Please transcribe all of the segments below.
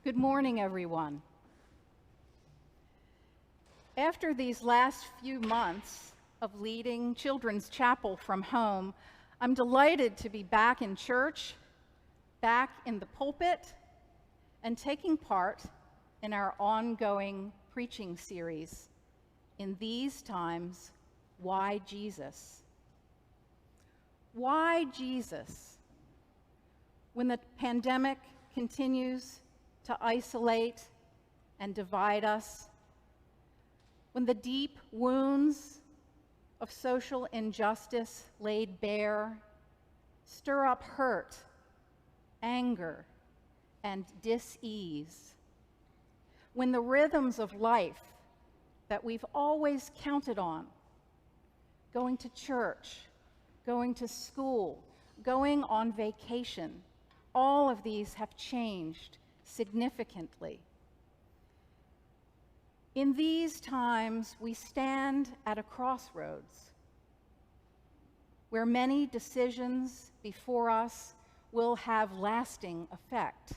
Good morning, everyone. After these last few months of leading Children's Chapel from home, I'm delighted to be back in church, back in the pulpit, and taking part in our ongoing preaching series, In These Times, Why Jesus? Why Jesus? When the pandemic continues to isolate and divide us, when the deep wounds of social injustice laid bare stir up hurt, anger, and dis-ease, when the rhythms of life that we've always counted on, going to church, going to school, going on vacation, all of these have changed significantly. In these times, we stand at a crossroads where many decisions before us will have lasting effect.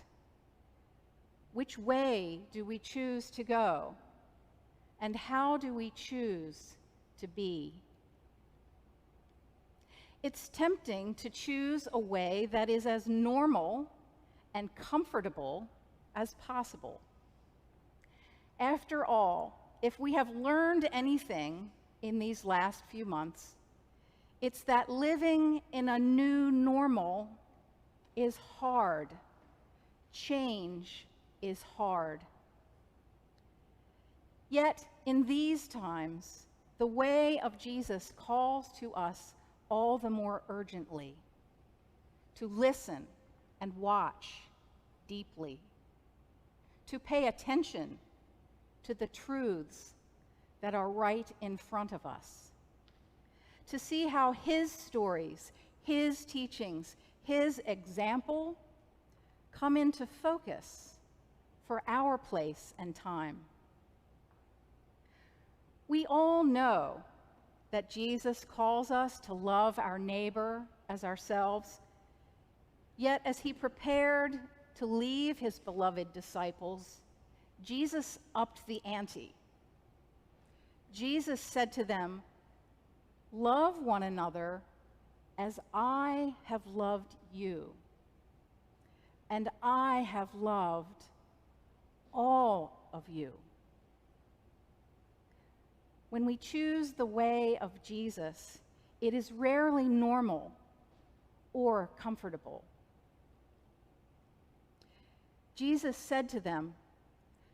Which way do we choose to go? And how do we choose to be? It's tempting to choose a way that is as normal and comfortable as possible. After all, if we have learned anything in these last few months, it's that living in a new normal is hard. Change is hard. Yet, in these times, the way of Jesus calls to us all the more urgently to listen and watch deeply, to pay attention to the truths that are right in front of us, to see how his stories, his teachings, his example come into focus for our place and time. We all know that Jesus calls us to love our neighbor as ourselves, yet as he prepared to leave his beloved disciples, Jesus upped the ante. Jesus said to them, "Love one another as I have loved you, and I have loved all of you." When we choose the way of Jesus, it is rarely normal or comfortable. Jesus said to them,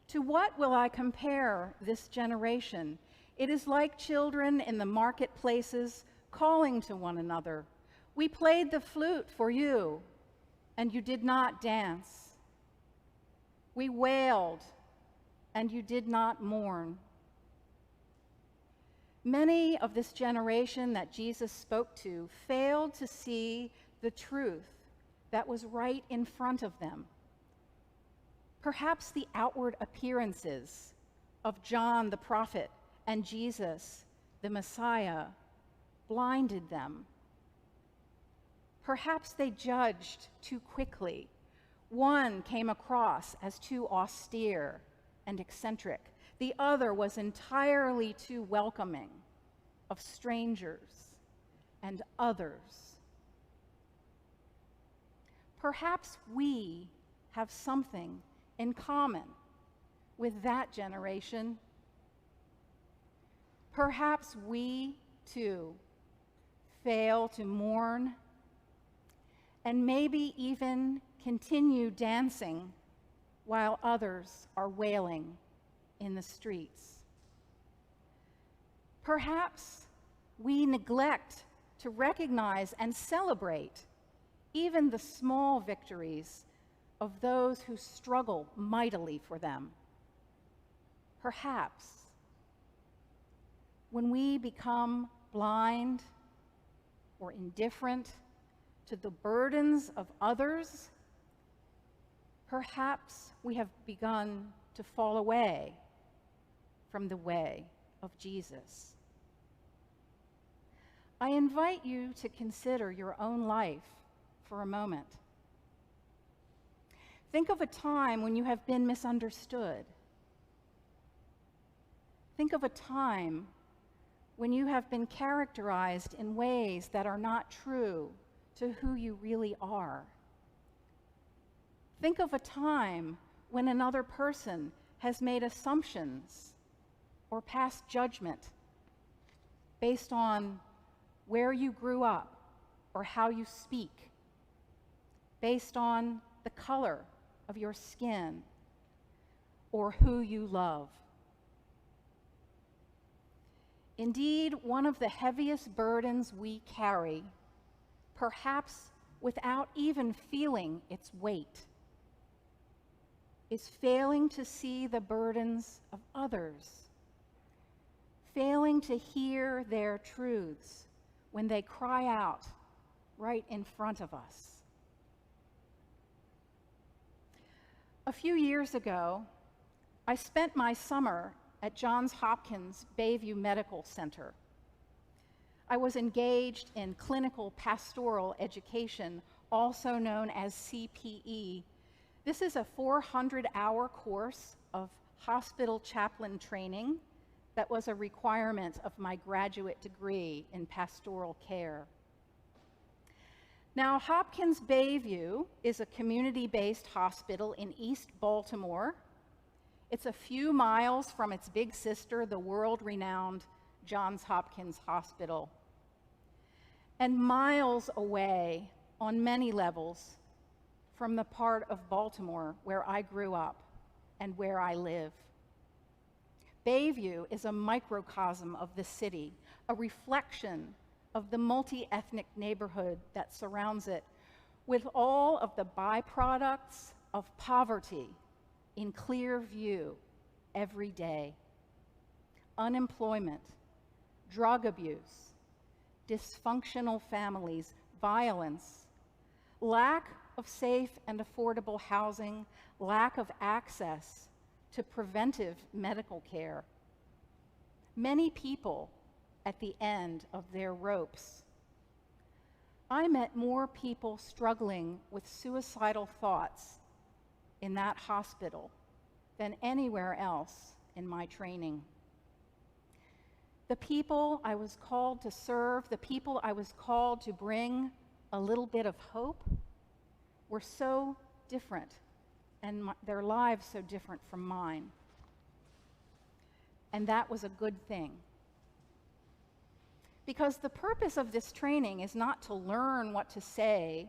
"To what will I compare this generation? It is like children in the marketplaces calling to one another. We played the flute for you, and you did not dance. We wailed, and you did not mourn." Many of this generation that Jesus spoke to failed to see the truth that was right in front of them. Perhaps the outward appearances of John the prophet and Jesus, the Messiah, blinded them. Perhaps they judged too quickly. One came across as too austere and eccentric. The other was entirely too welcoming of strangers and others. Perhaps we have something in common with that generation. Perhaps we, too, fail to mourn and maybe even continue dancing while others are wailing in the streets. Perhaps we neglect to recognize and celebrate even the small victories of those who struggle mightily for them. Perhaps when we become blind or indifferent to the burdens of others, perhaps we have begun to fall away from the way of Jesus. I invite you to consider your own life for a moment. Think of a time when you have been misunderstood. Think of a time when you have been characterized in ways that are not true to who you really are. Think of a time when another person has made assumptions or passed judgment based on where you grew up or how you speak, based on the color of your skin or who you love. Indeed, one of the heaviest burdens we carry, perhaps without even feeling its weight, is failing to see the burdens of others, failing to hear their truths when they cry out right in front of us. A few years ago, I spent my summer at Johns Hopkins Bayview Medical Center. I was engaged in clinical pastoral education, also known as CPE. This is a 400-hour course of hospital chaplain training that was a requirement of my graduate degree in pastoral care. Now, Hopkins Bayview is a community-based hospital in East Baltimore. It's a few miles from its big sister, the world-renowned Johns Hopkins Hospital, and miles away on many levels from the part of Baltimore where I grew up and where I live. Bayview is a microcosm of the city, a reflection of the multi-ethnic neighborhood that surrounds it, with all of the byproducts of poverty in clear view every day. Unemployment, drug abuse, dysfunctional families, violence, lack of safe and affordable housing, lack of access to preventive medical care. Many people at the end of their ropes. I met more people struggling with suicidal thoughts in that hospital than anywhere else in my training. The people I was called to serve, the people I was called to bring a little bit of hope, were so different, and their lives so different from mine. And that was a good thing. Because the purpose of this training is not to learn what to say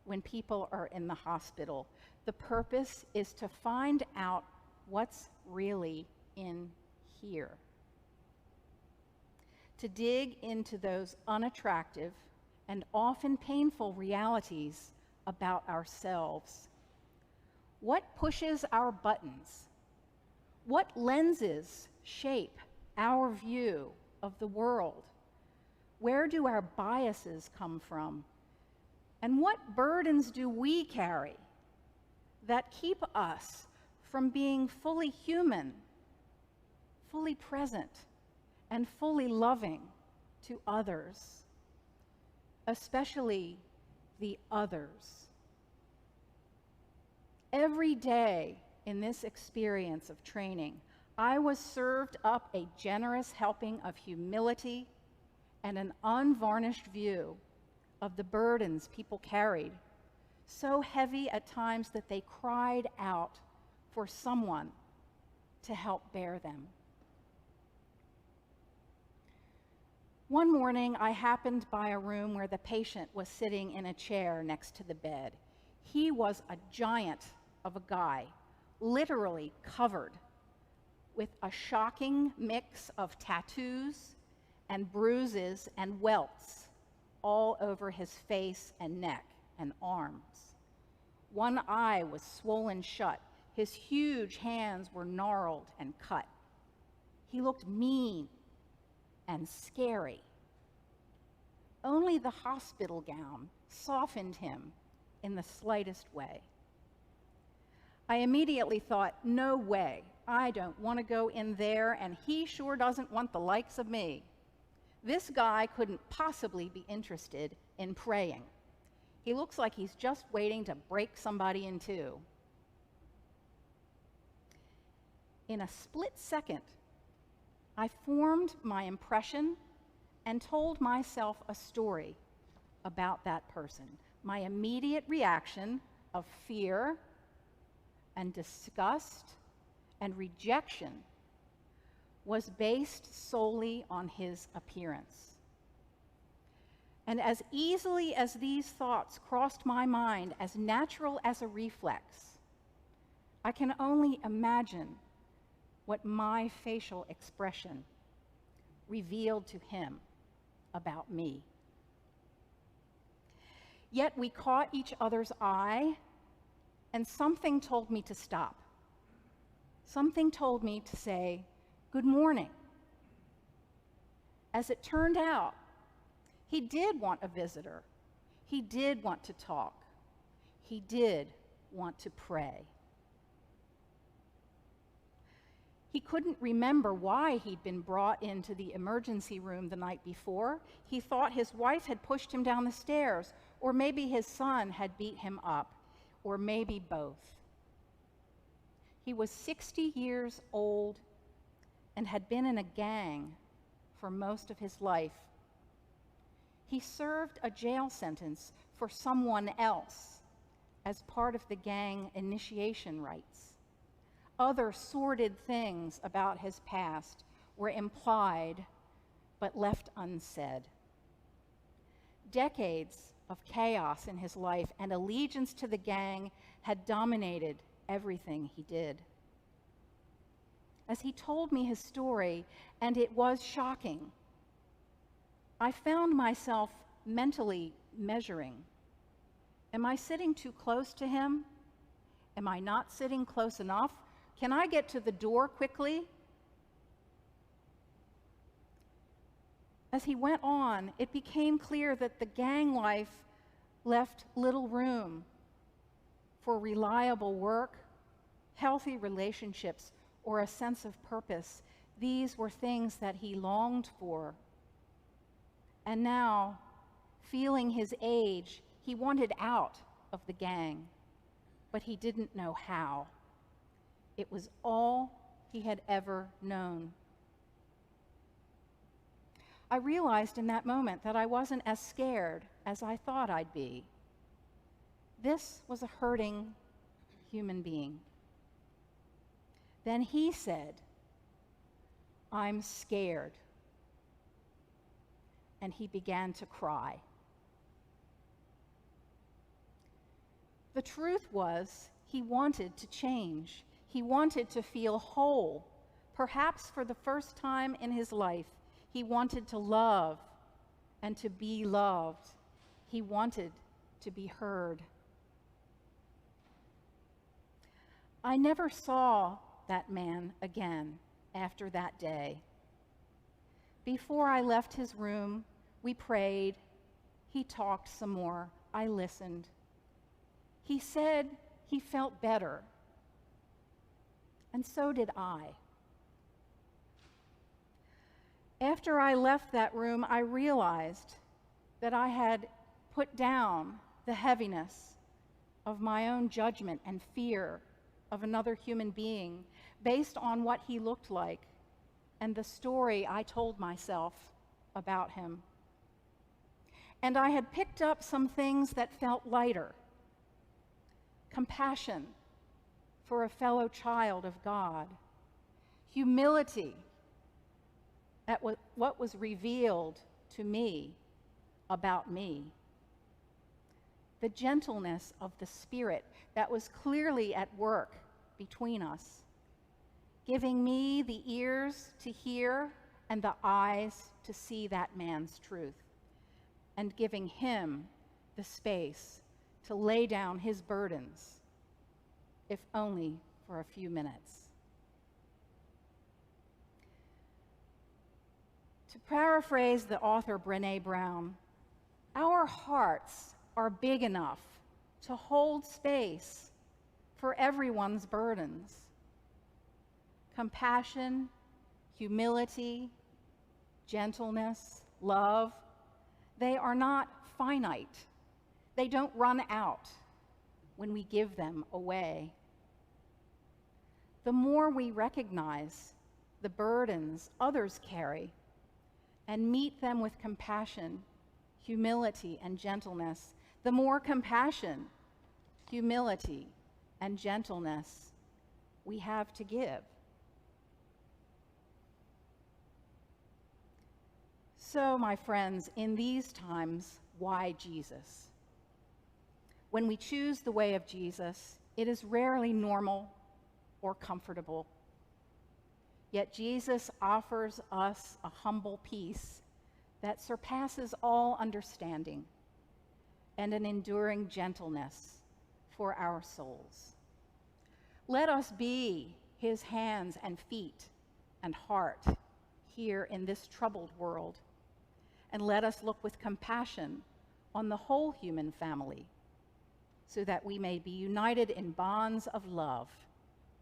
when people are in the hospital. The purpose is to find out what's really in here. To dig into those unattractive and often painful realities about ourselves. What pushes our buttons? What lenses shape our view of the world? Where do our biases come from? And what burdens do we carry that keep us from being fully human, fully present, and fully loving to others, especially the others? Every day in this experience of training, I was served up a generous helping of humility and an unvarnished view of the burdens people carried, so heavy at times that they cried out for someone to help bear them. One morning, I happened by a room where the patient was sitting in a chair next to the bed. He was a giant of a guy, literally covered with a shocking mix of tattoos and bruises and welts all over his face and neck and arms. One eye was swollen shut. His huge hands were gnarled and cut. He looked mean and scary. Only the hospital gown softened him in the slightest way. I immediately thought, no way, I don't want to go in there, and he sure doesn't want the likes of me. This guy couldn't possibly be interested in praying. He looks like he's just waiting to break somebody in two. In a split second, I formed my impression and told myself a story about that person. My immediate reaction of fear and disgust and rejection was based solely on his appearance. And as easily as these thoughts crossed my mind, as natural as a reflex, I can only imagine what my facial expression revealed to him about me. Yet we caught each other's eye, and something told me to stop. Something told me to say, "Good morning." As it turned out, he did want a visitor. He did want to talk. He did want to pray. He couldn't remember why he'd been brought into the emergency room the night before. He thought his wife had pushed him down the stairs, or maybe his son had beat him up, or maybe both. He was 60 years old and had been in a gang for most of his life. He served a jail sentence for someone else as part of the gang initiation rites. Other sordid things about his past were implied but left unsaid. Decades of chaos in his life and allegiance to the gang had dominated everything he did. As he told me his story, and it was shocking, I found myself mentally measuring. Am I sitting too close to him? Am I not sitting close enough? Can I get to the door quickly? As he went on, it became clear that the gang life left little room for reliable work, healthy relationships, or a sense of purpose. These were things that he longed for. And now, feeling his age, he wanted out of the gang, but he didn't know how. It was all he had ever known. I realized in that moment that I wasn't as scared as I thought I'd be. This was a hurting human being. Then he said, "I'm scared." And he began to cry. The truth was, he wanted to change. He wanted to feel whole. Perhaps for the first time in his life, he wanted to love and to be loved. He wanted to be heard. I never saw that man again after that day. Before I left his room, we prayed. He talked some more. I listened. He said he felt better. And so did I. After I left that room, I realized that I had put down the heaviness of my own judgment and fear of another human being based on what he looked like and the story I told myself about him. And I had picked up some things that felt lighter. Compassion for a fellow child of God. Humility at what was revealed to me about me. The gentleness of the Spirit that was clearly at work between us, giving me the ears to hear and the eyes to see that man's truth, and giving him the space to lay down his burdens, if only for a few minutes. To paraphrase the author Brené Brown, our hearts are big enough to hold space for everyone's burdens. Compassion, humility, gentleness, love, they are not finite. They don't run out when we give them away. the more we recognize the burdens others carry and meet them with compassion, humility, and gentleness, the more compassion, humility, and gentleness we have to give. So, my friends, in these times, why Jesus? When we choose the way of Jesus, it is rarely normal or comfortable. Yet Jesus offers us a humble peace that surpasses all understanding and an enduring gentleness for our souls. Let us be his hands and feet and heart here in this troubled world, and let us look with compassion on the whole human family, so that we may be united in bonds of love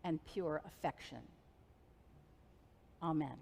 and pure affection. Amen.